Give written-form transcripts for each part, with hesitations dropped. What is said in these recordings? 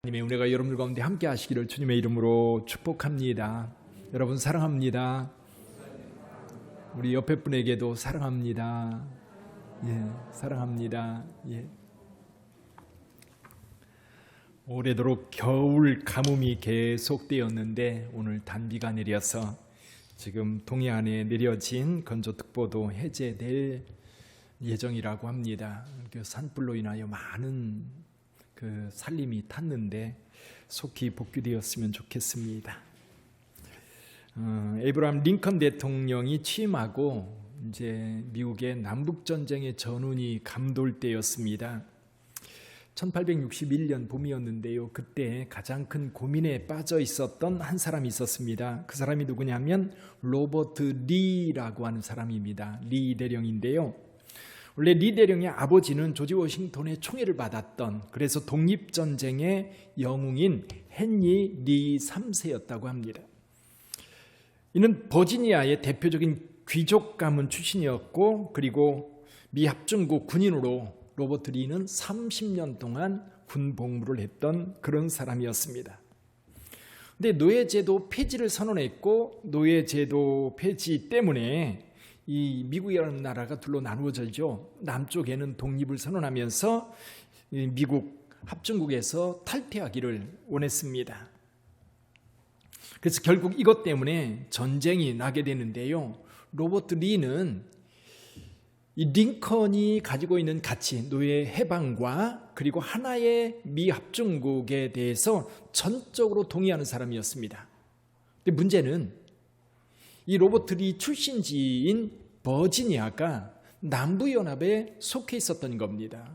하나님의 은혜가 여러분들 가운데 함께 하시기를 주님의 이름으로 축복합니다. 여러분 사랑합니다. 우리 옆에 분에게도 사랑합니다. 사랑합니다. 오래도록 겨울 가뭄이 계속되었는데 오늘 단비가 내려서 지금 동해안에 내려진 건조특보도 해제될 예정이라고 합니다. 그 산불로 인하여 많은 그 살림이 탔는데 속히 복귀되었으면 좋겠습니다. 에이브러함 링컨 대통령이 취임하고 이제 미국의 남북 전쟁의 전운이 감돌 때였습니다. 1861년 봄이었는데요. 그때 가장 큰 고민에 빠져 있었던 한 사람이 있었습니다. 그 사람이 누구냐면 로버트 리라고 하는 사람입니다. 리 대령인데요. 원래 리 대령의 아버지는 조지 워싱턴의 총애를 받았던, 그래서 독립전쟁의 영웅인 헨리 리 3세였다고 합니다. 이는 버지니아의 대표적인 귀족 가문 출신이었고, 그리고 미 합중국 군인으로 로버트 리는 30년 동안 군 복무를 했던 그런 사람이었습니다. 근데 노예제도 폐지를 선언했고, 노예제도 폐지 때문에 이 미국이라는 나라가 둘로 나누어졌죠. 남쪽에는 독립을 선언하면서 미국 합중국에서 탈퇴하기를 원했습니다. 그래서 결국 이것 때문에 전쟁이 나게 되는데요. 로버트 리는 이 링컨이 가지고 있는 가치, 노예 해방과 그리고 하나의 미 합중국에 대해서 전적으로 동의하는 사람이었습니다. 근데 문제는 이 로버트 리 출신지인 버지니아가 남부연합에 속해 있었던 겁니다.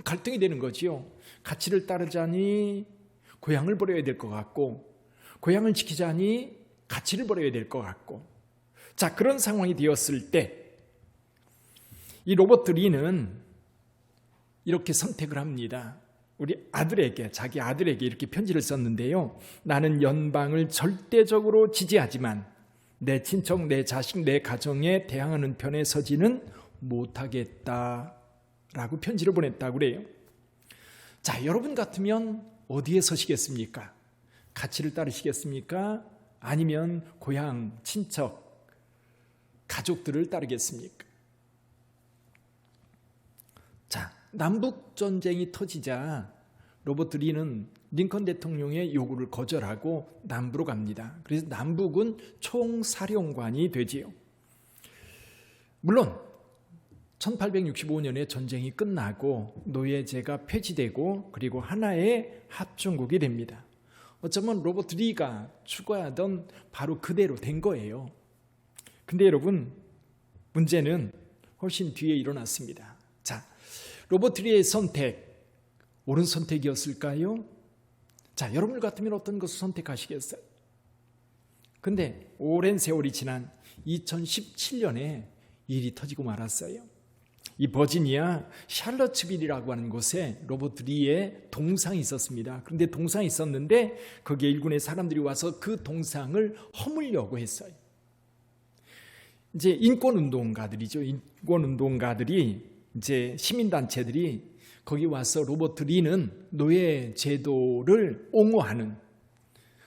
갈등이 되는 거지요. 가치를 따르자니 고향을 버려야 될 것 같고, 고향을 지키자니 가치를 버려야 될 것 같고, 자, 그런 상황이 되었을 때 이 로버트 리는 이렇게 선택을 합니다. 우리 아들에게, 자기 아들에게 이렇게 편지를 썼는데요. 나는 연방을 절대적으로 지지하지만 내 친척, 내 자식, 내 가정에 대항하는 편에 서지는 못하겠다라고 편지를 보냈다고 그래요. 자, 여러분 같으면 어디에 서시겠습니까? 가치를 따르시겠습니까? 아니면 고향, 친척, 가족들을 따르겠습니까? 자, 남북전쟁이 터지자 로버트 리는 링컨 대통령의 요구를 거절하고 남부로 갑니다. 그래서 남북은 총사령관이 되지요. 물론 1865년에 전쟁이 끝나고 노예제가 폐지되고 그리고 하나의 합중국이 됩니다. 어쩌면 로버트 리가 추구하던 바로 그대로 된 거예요. 근데 여러분, 문제는 훨씬 뒤에 일어났습니다. 자, 로버트 리의 선택, 옳은 선택이었을까요? 자, 여러분 같으면 어떤 것을 선택하시겠어요? 근데 오랜 세월이 지난 2017년에 일이 터지고 말았어요. 이 버지니아 샬럿츠빌이라고 하는 곳에 로버트 리의 동상이 있었습니다. 그런데 동상이 있었는데 거기에 일군의 사람들이 와서 그 동상을 허물려고 했어요. 이제 인권운동가들이죠. 인권운동가들이, 이제 시민단체들이 거기 와서 로버트 리는 노예제도를 옹호하는,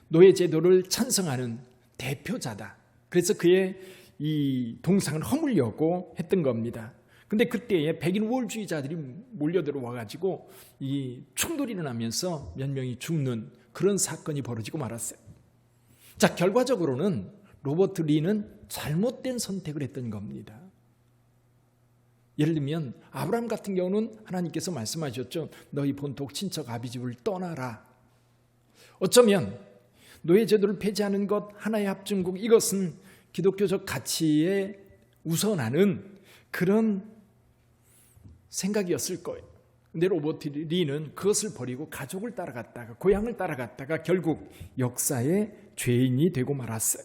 노예제도를 찬성하는 대표자다. 그래서 그의 이 동상을 허물려고 했던 겁니다. 근데 그때에 백인 우월주의자들이 몰려들어와가지고 이 충돌이 일어나면서 몇 명이 죽는 그런 사건이 벌어지고 말았어요. 자, 결과적으로는 로버트 리는 잘못된 선택을 했던 겁니다. 예를 들면 아브라함 같은 경우는 하나님께서 말씀하셨죠. 너희 본토 친척 아비집을 떠나라. 어쩌면 노예제도를 폐지하는 것, 하나의 합중국, 이것은 기독교적 가치에 우선하는 그런 생각이었을 거예요. 근데 로버트 리는 그것을 버리고 가족을 따라갔다가, 고향을 따라갔다가 결국 역사의 죄인이 되고 말았어요.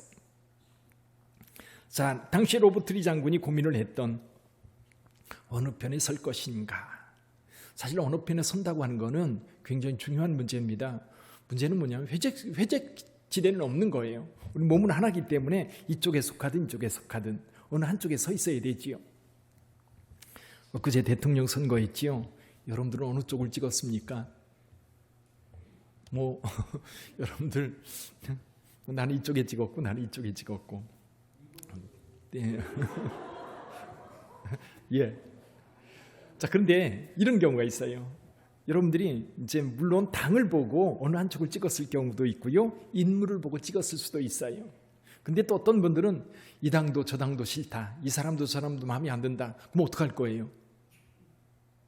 자, 당시 로버트 리 장군이 고민을 했던 어느 편에 설 것인가. 사실 어느 편에 선다고 하는 것은 굉장히 중요한 문제입니다. 문제는 뭐냐면 회색 지대는 없는 거예요. 우리 몸은 하나이기 때문에 이쪽에 속하든 이쪽에 속하든 어느 한쪽에 서 있어야 되지요. 엊그제 대통령 선거했지요. 여러분들은 어느 쪽을 찍었습니까? 뭐 여러분들 나는 이쪽에 찍었고 나는 이쪽에 찍었고 네. 예. 자, 그런데 이런 경우가 있어요. 여러분들이 이제 물론 당을 보고 어느 한쪽을 찍었을 경우도 있고요, 인물을 보고 찍었을 수도 있어요. 근데 또 어떤 분들은 이 당도 저 당도 싫다, 이 사람도 저 사람도 마음에 안 든다. 그럼 어떡할 거예요?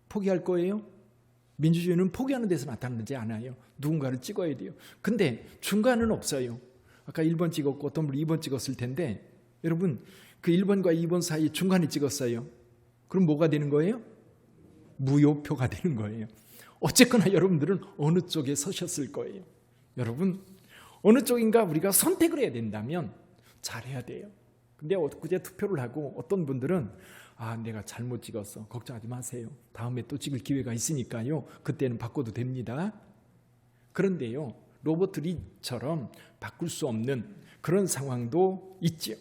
포기할 거예요? 민주주의는 포기하는 데서 나타나지 않아요. 누군가를 찍어야 돼요. 근데 중간은 없어요. 아까 1번 찍었고 어떤 분이 2번 찍었을 텐데, 여러분 그 1번과 2번 사이 중간에 찍었어요. 그럼 뭐가 되는 거예요? 무효표가 되는 거예요. 어쨌거나 여러분들은 어느 쪽에 서셨을 거예요. 여러분 어느 쪽인가 우리가 선택을 해야 된다면 잘해야 돼요. 근데 엊그제 투표를 하고 어떤 분들은 내가 잘못 찍었어, 걱정하지 마세요, 다음에 또 찍을 기회가 있으니까요, 그때는 바꿔도 됩니다. 그런데요, 로버트 리처럼 바꿀 수 없는 그런 상황도 있죠.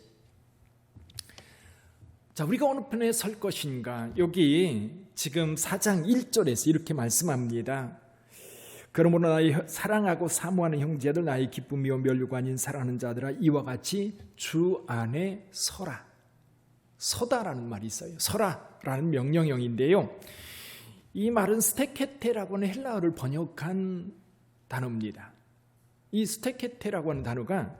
자, 우리가 어느 편에 설 것인가, 여기 지금 4장 1절에서 이렇게 말씀합니다. 그러므로 나의 사랑하고 사모하는 형제들, 나의 기쁨이요 멸류가 아닌 사랑하는 자들아, 이와 같이 주 안에 서라. 서다라는 말이 있어요. 서라라는 명령형인데요, 이 말은 스테케테라고 하는 헬라어를 번역한 단어입니다. 이 스테케테라고 하는 단어가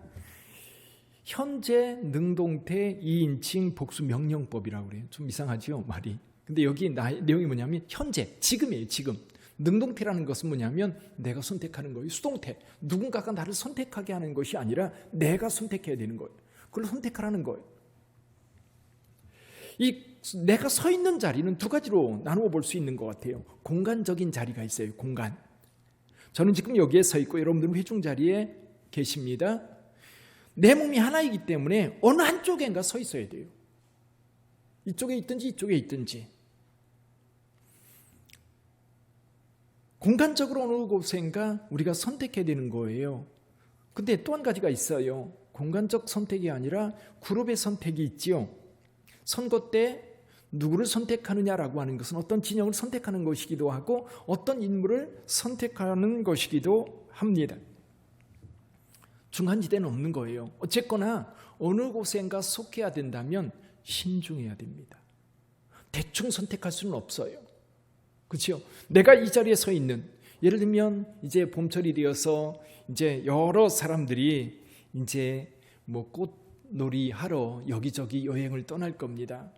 현재 능동태 2인칭 복수 명령법이라고 그래요. 좀 이상하죠, 말이. 근데 여기 내용이 뭐냐면 현재, 지금이에요. 지금. 능동태라는 것은 뭐냐면 내가 선택하는 거예요. 수동태, 누군가가 나를 선택하게 하는 것이 아니라 내가 선택해야 되는 거예요. 그걸 선택하라는 거예요. 이 내가 서 있는 자리는 두 가지로 나누어 볼 수 있는 것 같아요. 공간적인 자리가 있어요. 공간. 저는 지금 여기에 서 있고 여러분들은 회중 자리에 계십니다. 내 몸이 하나이기 때문에 어느 한쪽엔가 서 있어야 돼요. 이쪽에 있든지 이쪽에 있든지. 공간적으로 어느 곳엔가 우리가 선택해야 되는 거예요. 근데 또 한 가지가 있어요. 공간적 선택이 아니라 그룹의 선택이 있지요. 선거 때 누구를 선택하느냐라고 하는 것은 어떤 진영을 선택하는 것이기도 하고 어떤 인물을 선택하는 것이기도 합니다. 중간지대는 없는 거예요. 어쨌거나 어느 곳엔가 속해야 된다면 신중해야 됩니다. 대충 선택할 수는 없어요. 그렇죠? 내가 이 자리에 서 있는, 예를 들면 이제 봄철이 되어서 이제 여러 사람들이 이제 뭐 꽃놀이 하러 여기저기 여행을 떠날 겁니다.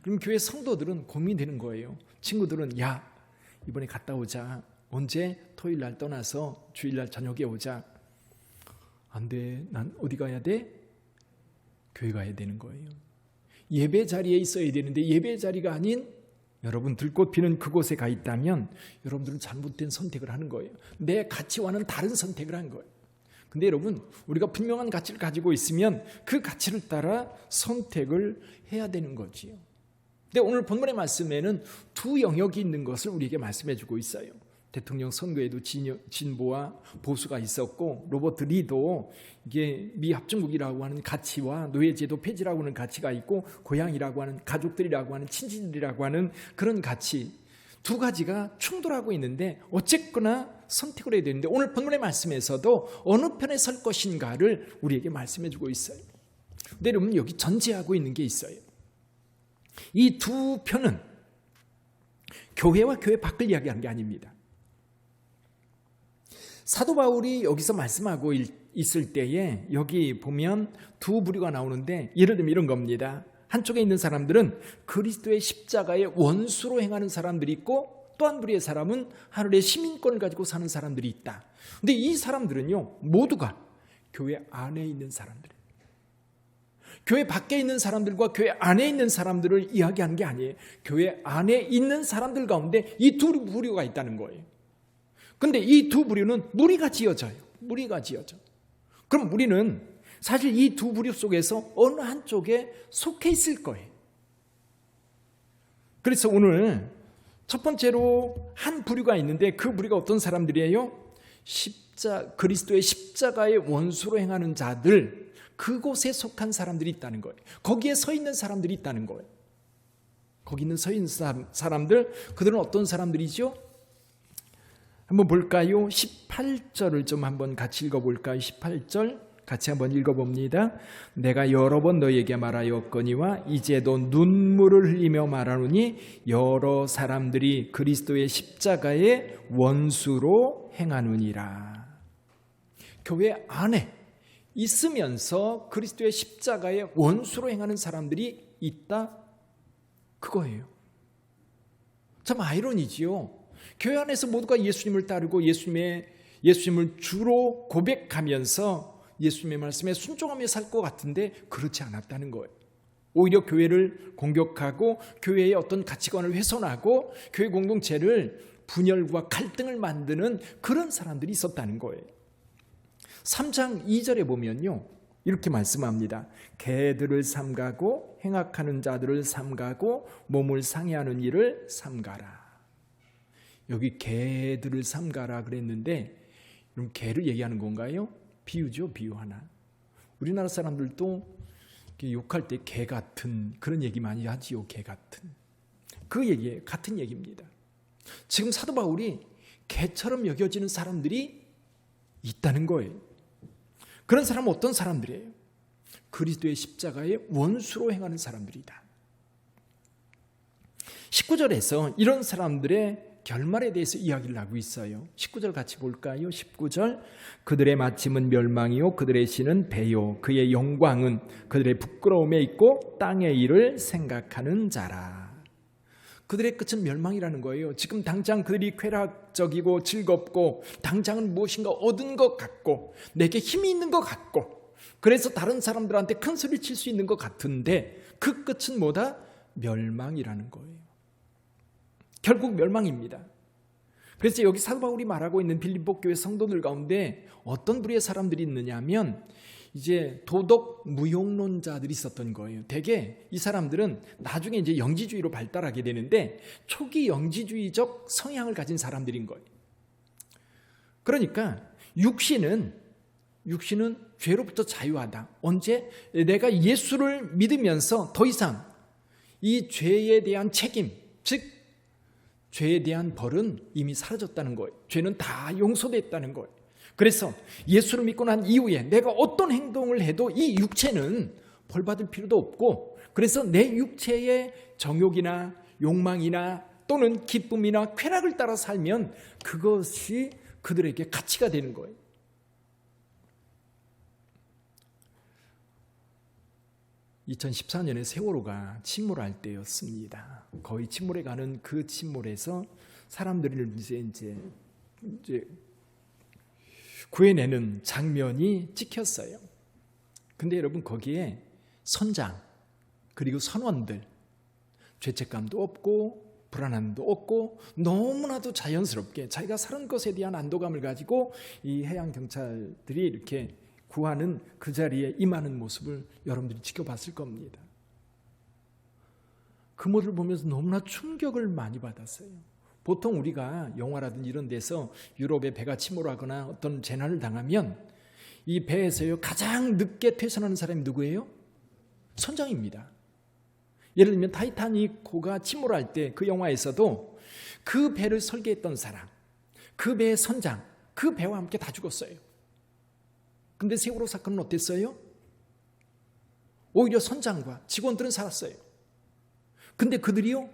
그럼 교회 성도들은 고민되는 거예요. 친구들은 야, 이번에 갔다 오자. 언제? 토요일 날 떠나서 주일 날 저녁에 오자. 안 돼. 난 어디 가야 돼? 교회 가야 되는 거예요. 예배 자리에 있어야 되는데 예배 자리가 아닌 여러분 들꽃 피는 그곳에 가 있다면 여러분들은 잘못된 선택을 하는 거예요. 내 가치와는 다른 선택을 한 거예요. 근데 여러분, 우리가 분명한 가치를 가지고 있으면 그 가치를 따라 선택을 해야 되는 거지요. 근데 오늘 본문의 말씀에는 두 영역이 있는 것을 우리에게 말씀해 주고 있어요. 대통령 선거에도 진보와 보수가 있었고, 로버트 리도 이게 미합중국이라고 하는 가치와 노예제도 폐지라고 하는 가치가 있고, 고향이라고 하는, 가족들이라고 하는, 친지들이라고 하는 그런 가치, 두 가지가 충돌하고 있는데 어쨌거나 선택을 해야 되는데, 오늘 본문의 말씀에서도 어느 편에 설 것인가를 우리에게 말씀해 주고 있어요. 근데 여러분, 여기 전제하고 있는 게 있어요. 이 두 편은 교회와 교회 밖을 이야기하는 게 아닙니다. 사도 바울이 여기서 말씀하고 있을 때에 여기 보면 두 부류가 나오는데, 예를 들면 이런 겁니다. 한쪽에 있는 사람들은 그리스도의 십자가의 원수로 행하는 사람들이 있고, 또 한 부류의 사람은 하늘의 시민권을 가지고 사는 사람들이 있다. 근데 이 사람들은요, 모두가 교회 안에 있는 사람들, 교회 밖에 있는 사람들과 교회 안에 있는 사람들을 이야기하는 게 아니에요. 교회 안에 있는 사람들 가운데 이 두 부류가 있다는 거예요. 근데 이 두 부류는 무리가 지어져요. 무리가 지어져. 그럼 우리는 사실 이 두 부류 속에서 어느 한쪽에 속해 있을 거예요. 그래서 오늘 첫 번째로 한 부류가 있는데, 그 부류가 어떤 사람들이에요? 그리스도의 십자가의 원수로 행하는 자들, 그곳에 속한 사람들이 있다는 거예요. 거기에 서 있는 사람들이 있다는 거예요. 거기 있는 서 있는 사람들, 그들은 어떤 사람들이죠? 한번 볼까요? 18절을 좀 한번 같이 읽어볼까요? 18절 같이 한번 읽어봅니다. 내가 여러 번 너희에게 말하였거니와 이제도 눈물을 흘리며 말하노니 여러 사람들이 그리스도의 십자가의 원수로 행하느니라. 교회 안에 있으면서 그리스도의 십자가의 원수로 행하는 사람들이 있다, 그거예요. 참 아이러니지요. 교회 안에서 모두가 예수님을 따르고 예수님을 주로 고백하면서 예수님의 말씀에 순종하며 살 것 같은데 그렇지 않았다는 거예요. 오히려 교회를 공격하고 교회의 어떤 가치관을 훼손하고 교회 공동체를 분열과 갈등을 만드는 그런 사람들이 있었다는 거예요. 3장 2절에 보면요, 이렇게 말씀합니다. 개들을 삼가고 행악하는 자들을 삼가고 몸을 상해하는 일을 삼가라. 여기 개들을 삼가라 그랬는데, 그럼 개를 얘기하는 건가요? 비유죠, 비유 하나. 우리나라 사람들도 욕할 때 개 같은 그런 얘기 많이 하지요. 개 같은. 그 얘기예요. 같은 얘기입니다. 지금 사도 바울이 개처럼 여겨지는 사람들이 있다는 거예요. 그런 사람은 어떤 사람들이에요? 그리스도의 십자가의 원수로 행하는 사람들이다. 19절에서 이런 사람들의 결말에 대해서 이야기를 하고 있어요. 19절 같이 볼까요? 19절 그들의 마침은 멸망이요 그들의 신은 배요 그의 영광은 그들의 부끄러움에 있고 땅의 일을 생각하는 자라. 그들의 끝은 멸망이라는 거예요. 지금 당장 그들이 쾌락적이고 즐겁고 당장은 무엇인가 얻은 것 같고 내게 힘이 있는 것 같고 그래서 다른 사람들한테 큰 소리 칠 수 있는 것 같은데 그 끝은 뭐다? 멸망이라는 거예요. 결국 멸망입니다. 그래서 여기 사도 바울이 말하고 있는 빌립보 교회 성도들 가운데 어떤 부류의 사람들이 있느냐 하면 이제 도덕 무용론자들이 있었던 거예요. 대개 이 사람들은 나중에 이제 영지주의로 발달하게 되는데 초기 영지주의적 성향을 가진 사람들인 거예요. 그러니까 육신은 죄로부터 자유하다. 언제? 내가 예수를 믿으면서 더 이상 이 죄에 대한 책임, 즉 죄에 대한 벌은 이미 사라졌다는 거예요. 죄는 다 용서됐다는 거예요. 그래서 예수를 믿고 난 이후에 내가 어떤 행동을 해도 이 육체는 벌받을 필요도 없고 그래서 내 육체의 정욕이나 욕망이나 또는 기쁨이나 쾌락을 따라 살면 그것이 그들에게 가치가 되는 거예요. (2014년에) 세월호가 침몰할 때였습니다. 거의 침몰해 가는 그 침몰에서 사람들을 이제 구해내는 장면이 찍혔어요. 근데 여러분 거기에 선장 그리고 선원들 죄책감도 없고 불안함도 없고 너무나도 자연스럽게 자기가 사는 것에 대한 안도감을 가지고 이 해양 경찰들이 이렇게 구하는 그 자리에 임하는 모습을 여러분들이 지켜봤을 겁니다. 그 모습을 보면서 너무나 충격을 많이 받았어요. 보통 우리가 영화라든지 이런 데서 유럽에 배가 침몰하거나 어떤 재난을 당하면 이 배에서요 가장 늦게 퇴선하는 사람이 누구예요? 선장입니다. 예를 들면 타이타닉호가 침몰할 때 그 영화에서도 그 배를 설계했던 사람, 그 배의 선장, 그 배와 함께 다 죽었어요. 근데 세월호 사건은 어땠어요? 오히려 선장과 직원들은 살았어요. 근데 그들이요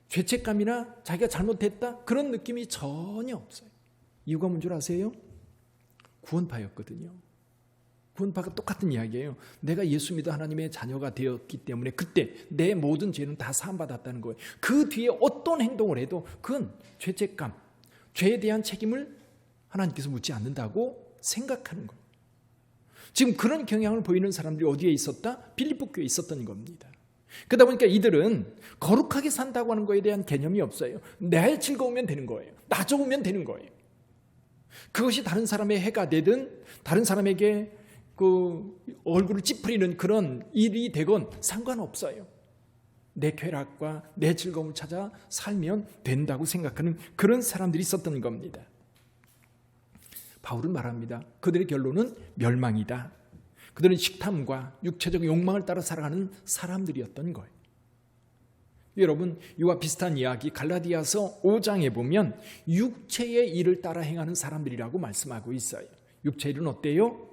죄책감이나 자기가 잘못했다 그런 느낌이 전혀 없어요. 이유가 뭔 줄 아세요? 구원파였거든요. 구원파가 똑같은 이야기예요. 내가 예수 믿어 하나님의 자녀가 되었기 때문에 그때 내 모든 죄는 다 사함받았다는 거예요. 그 뒤에 어떤 행동을 해도 그건 죄책감, 죄에 대한 책임을 하나님께서 묻지 않는다고 생각하는 거예요. 지금 그런 경향을 보이는 사람들이 어디에 있었다? 빌립보 교회에 있었던 겁니다. 그러다 보니까 이들은 거룩하게 산다고 하는 것에 대한 개념이 없어요. 내 즐거우면 되는 거예요. 나 좋으면 되는 거예요. 그것이 다른 사람의 해가 되든 다른 사람에게 그 얼굴을 찌푸리는 그런 일이 되건 상관없어요. 내 쾌락과 내 즐거움을 찾아 살면 된다고 생각하는 그런 사람들이 있었던 겁니다. 바울은 말합니다. 그들의 결론은 멸망이다. 그들은 식탐과 육체적 욕망을 따라 살아가는 사람들이었던 거예요. 여러분, 이와 비슷한 이야기 갈라디아서 5장에 보면 육체의 일을 따라 행하는 사람들이라고 말씀하고 있어요. 육체의 일은 어때요?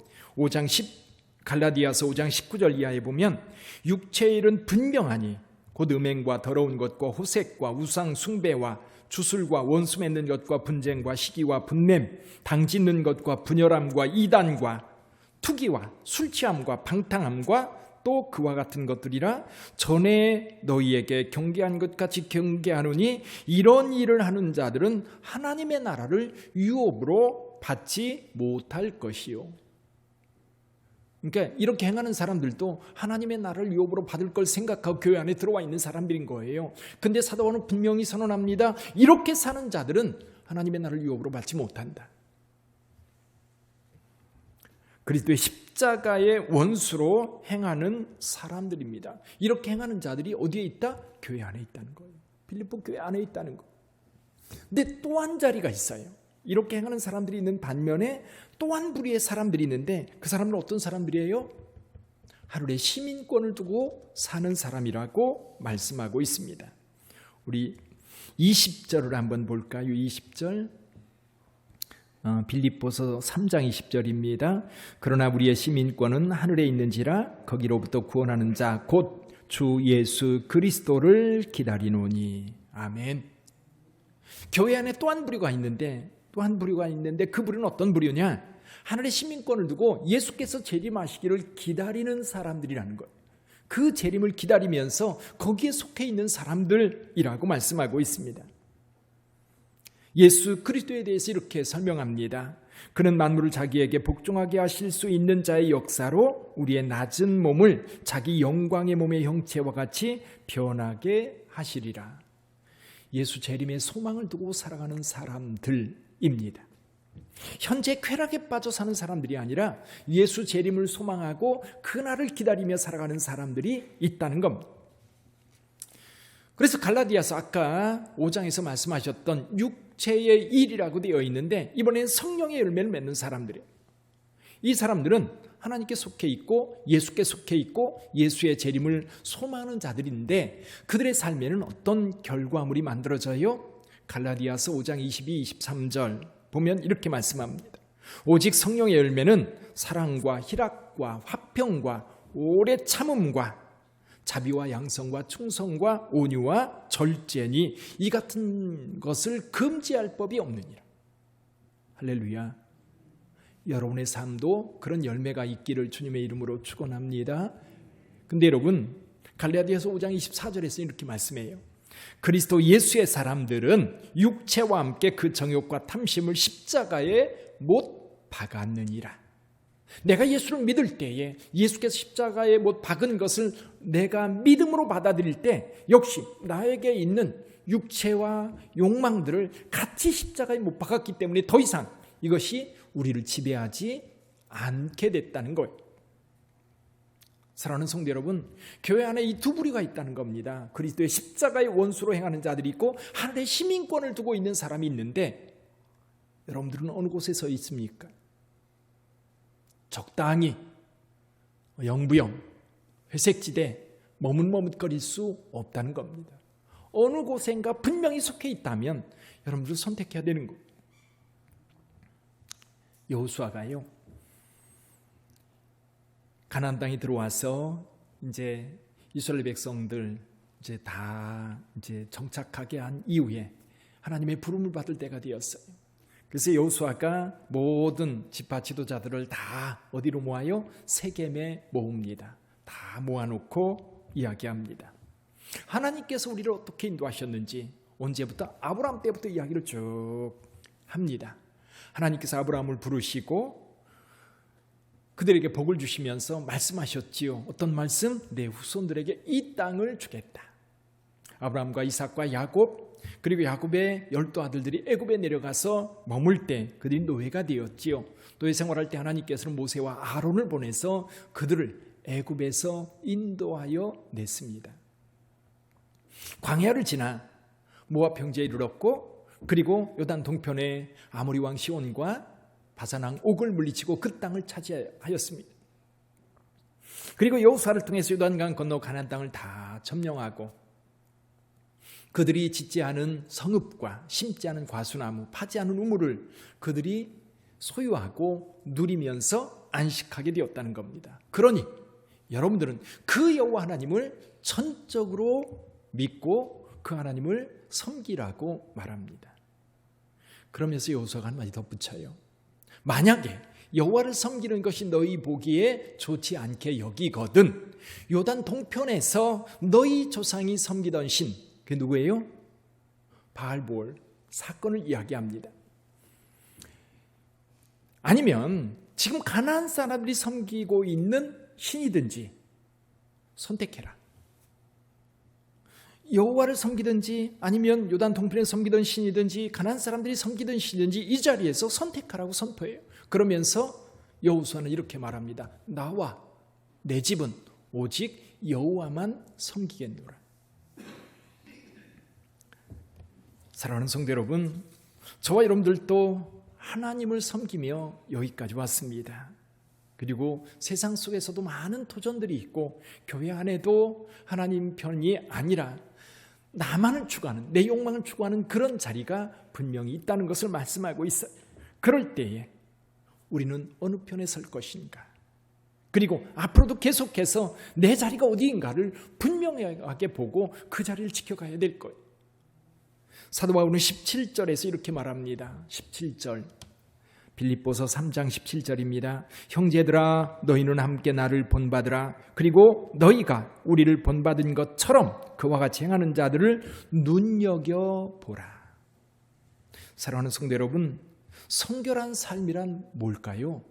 갈라디아서 5장 19절 이하에 보면 육체의 일은 분명하니 곧 음행과 더러운 것과 호색과 우상 숭배와 주술과 원수 맺는 것과 분쟁과 시기와 분냄, 당짓는 것과 분열함과 이단과 투기와 술 취함과 방탕함과 또 그와 같은 것들이라. 전에 너희에게 경계한 것 같이 경계하노니 이런 일을 하는 자들은 하나님의 나라를 유업으로 받지 못할 것이요. 그러니까 이렇게 행하는 사람들도 하나님의 나라를 유업으로 받을 걸 생각하고 교회 안에 들어와 있는 사람들인 거예요. 근데 사도 바울은 분명히 선언합니다. 이렇게 사는 자들은 하나님의 나라를 유업으로 받지 못한다. 그리스도의 십자가의 원수로 행하는 사람들입니다. 이렇게 행하는 자들이 어디에 있다? 교회 안에 있다는 거예요. 빌립보 교회 안에 있다는 거예요. 근데 또 한 자리가 있어요. 이렇게 행하는 사람들이 있는 반면에 또 한 부류의 사람들이 있는데 그 사람은 어떤 사람들이에요? 하늘의 시민권을 두고 사는 사람이라고 말씀하고 있습니다. 우리 20절을 한번 볼까요? 20절. 빌립보서 3장 20절입니다. 그러나 우리의 시민권은 하늘에 있는지라 거기로부터 구원하는 자 곧 주 예수 그리스도를 기다리노니. 아멘. 교회 안에 또 한 부류가 있는데 그 부류는 어떤 부류냐? 하늘의 시민권을 두고 예수께서 재림하시기를 기다리는 사람들이라는 거예요. 그 재림을 기다리면서 거기에 속해 있는 사람들이라고 말씀하고 있습니다. 예수 그리스도에 대해서 이렇게 설명합니다. 그는 만물을 자기에게 복종하게 하실 수 있는 자의 역사로 우리의 낮은 몸을 자기 영광의 몸의 형체와 같이 변하게 하시리라. 예수 재림의 소망을 두고 살아가는 사람들입니다. 현재 쾌락에 빠져 사는 사람들이 아니라 예수 재림을 소망하고 그날을 기다리며 살아가는 사람들이 있다는 겁니다. 그래서 갈라디아서 아까 5장에서 말씀하셨던 육체의 일이라고 되어 있는데 이번엔 성령의 열매를 맺는 사람들이에요. 이 사람들은 하나님께 속해 있고 예수께 속해 있고 예수의 재림을 소망하는 자들인데 그들의 삶에는 어떤 결과물이 만들어져요? 갈라디아서 5장 22, 23절 보면 이렇게 말씀합니다. 오직 성령의 열매는 사랑과 희락과 화평과 오래 참음과 자비와 양성과 충성과 온유와 절제니 이 같은 것을 금지할 법이 없느니라. 할렐루야. 여러분의 삶도 그런 열매가 있기를 주님의 이름으로 축원합니다. 근데 여러분 갈라디아서 5장 24절에서 이렇게 말씀해요. 그리스도 예수의 사람들은 육체와 함께 그 정욕과 탐심을 십자가에 못 박았느니라. 내가 예수를 믿을 때에 예수께서 십자가에 못 박은 것을 내가 믿음으로 받아들일 때 역시 나에게 있는 육체와 욕망들을 같이 십자가에 못 박았기 때문에 더 이상 이것이 우리를 지배하지 않게 됐다는 거예요. 사랑하는 성도 여러분, 교회 안에 이 두 부류가 있다는 겁니다. 그리스도의 십자가의 원수로 행하는 자들이 있고 하늘의 시민권을 두고 있는 사람이 있는데 여러분들은 어느 곳에 서 있습니까? 적당히 영부영, 회색지대 머뭇머뭇거릴 수 없다는 겁니다. 어느 곳엔가 분명히 속해 있다면 여러분들 선택해야 되는 거예요. 여호수아가요, 가나안 땅에 들어와서 이제 이스라엘 백성들 다 정착하게 한 이후에 하나님의 부름을 받을 때가 되었어요. 그래서 여호수아가 모든 지파 지도자들을 다 어디로 모아요? 세겜에 모읍니다. 다 모아놓고 이야기합니다. 하나님께서 우리를 어떻게 인도하셨는지 언제부터? 아브라함 때부터 이야기를 쭉 합니다. 하나님께서 아브라함을 부르시고 그들에게 복을 주시면서 말씀하셨지요. 어떤 말씀? 내 후손들에게 이 땅을 주겠다. 아브라함과 이삭과 야곱 그리고 야곱의 12 아들들이 애굽에 내려가서 머물 때 그들이 노예가 되었지요. 노예 생활할 때 하나님께서는 모세와 아론을 보내서 그들을 애굽에서 인도하여 냈습니다. 광야를 지나 모압 평지에 이르렀고 그리고 요단 동편에 아모리 왕 시온과 바산 왕 옥을 물리치고 그 땅을 차지하였습니다. 그리고 여호수아를 통해서 요단강 건너 가나안 땅을 다 점령하고 그들이 짓지 않은 성읍과 심지 않은 과수나무, 파지 않은 우물을 그들이 소유하고 누리면서 안식하게 되었다는 겁니다. 그러니 여러분들은 그 여호와 하나님을 전적으로 믿고 그 하나님을 섬기라고 말합니다. 그러면서 여호수아가 한마디 덧붙여요. 만약에 여호와를 섬기는 것이 너희 보기에 좋지 않게 여기거든 요단 동편에서 너희 조상이 섬기던 신, 그게 누구예요? 바알볼 사건을 이야기합니다. 아니면 지금 가나안 사람들이 섬기고 있는 신이든지 선택해라. 여호와를 섬기든지 아니면 요단 동편에 섬기던 신이든지 가나안 사람들이 섬기던 신이든지 이 자리에서 선택하라고 선포해요. 그러면서 여호수아는 이렇게 말합니다. 나와 내 집은 오직 여호와만 섬기겠노라. 사랑하는 성도 여러분, 저와 여러분들도 하나님을 섬기며 여기까지 왔습니다. 그리고 세상 속에서도 많은 도전들이 있고 교회 안에도 하나님 편이 아니라 나만을 추구하는, 내 욕망을 추구하는 그런 자리가 분명히 있다는 것을 말씀하고 있어요. 그럴 때에 우리는 어느 편에 설 것인가? 그리고 앞으로도 계속해서 내 자리가 어디인가를 분명하게 보고 그 자리를 지켜가야 될 거예요. 사도 바울은 17절에서 이렇게 말합니다. 17절 빌립보서 3장 17절입니다. 형제들아 너희는 함께 나를 본받으라. 그리고 너희가 우리를 본받은 것처럼 그와 같이 행하는 자들을 눈여겨보라. 사랑하는 성도 여러분, 성결한 삶이란 뭘까요?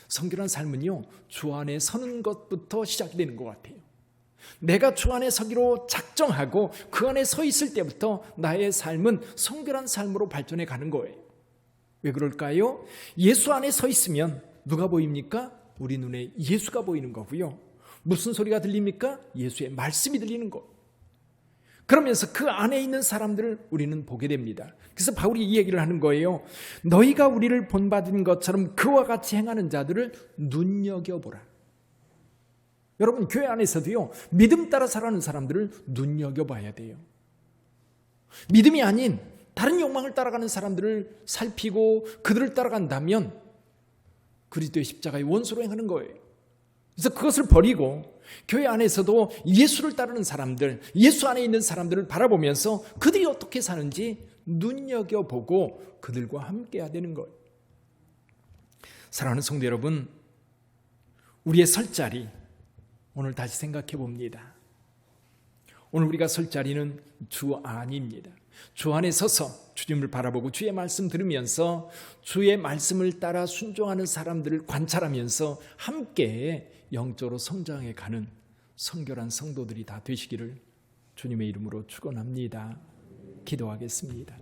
성결한 삶은요, 주 안에 서는 것부터 시작이 되는 것 같아요. 내가 주 안에 서기로 작정하고 그 안에 서 있을 때부터 나의 삶은 성결한 삶으로 발전해 가는 거예요. 왜 그럴까요? 예수 안에 서 있으면 누가 보입니까? 우리 눈에 예수가 보이는 거고요. 무슨 소리가 들립니까? 예수의 말씀이 들리는 거. 그러면서 그 안에 있는 사람들을 우리는 보게 됩니다. 그래서 바울이 이 얘기를 하는 거예요. 너희가 우리를 본받은 것처럼 그와 같이 행하는 자들을 눈여겨보라. 여러분, 교회 안에서도요, 믿음 따라 살아가는 사람들을 눈여겨봐야 돼요. 믿음이 아닌 다른 욕망을 따라가는 사람들을 살피고 그들을 따라간다면 그리스도의 십자가의 원수로 행하는 거예요. 그래서 그것을 버리고 교회 안에서도 예수를 따르는 사람들, 예수 안에 있는 사람들을 바라보면서 그들이 어떻게 사는지 눈여겨보고 그들과 함께 해야 되는 거예요. 사랑하는 성도 여러분, 우리의 설 자리 오늘 다시 생각해 봅니다. 오늘 우리가 설 자리는 주 안입니다. 주 안에 서서 주님을 바라보고 주의 말씀 들으면서 주의 말씀을 따라 순종하는 사람들을 관찰하면서 함께 영적으로 성장해 가는 성결한 성도들이 다 되시기를 주님의 이름으로 축원합니다. 기도하겠습니다.